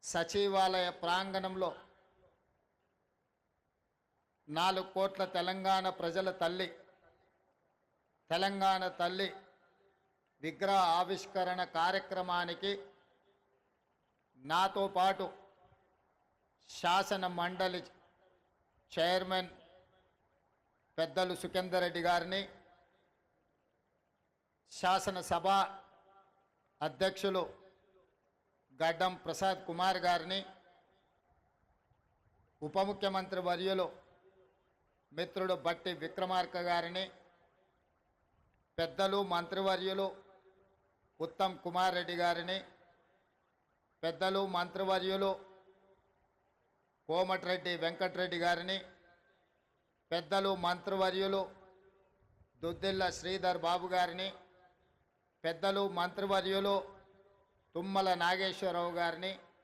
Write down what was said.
సచివాలయ ప్రాంగణంలో 4 కోట్ల తెలంగాణ ప్రజల తల్లి తెలంగాణ తల్లి విగ్రహ ఆవిష్కరణ కార్యక్రమానికి నాతో పాటు శాసన మండలి చైర్మన్ పెద్దలు సుఖేందర్ రెడ్డి గారిని, శాసనసభ అధ్యక్షులు గడ్డం ప్రసాద్ కుమార్ గారిని, ఉప ముఖ్యమంత్రి వర్యులు మిత్రుడు బట్టి విక్రమార్క గారిని, పెద్దలు మంత్రివర్యులు ఉత్తమ్ కుమార్ రెడ్డి గారిని, పెద్దలు మంత్రివర్యులు కోమటిరెడ్డి వెంకటరెడ్డి గారిని, పెద్దలు మంత్రివర్యులు దుద్దిల్ల శ్రీధర్ బాబు గారిని, పెద్దలు మంత్రివర్యులు తుమ్మల నాగేశ్వరరావు గారిని,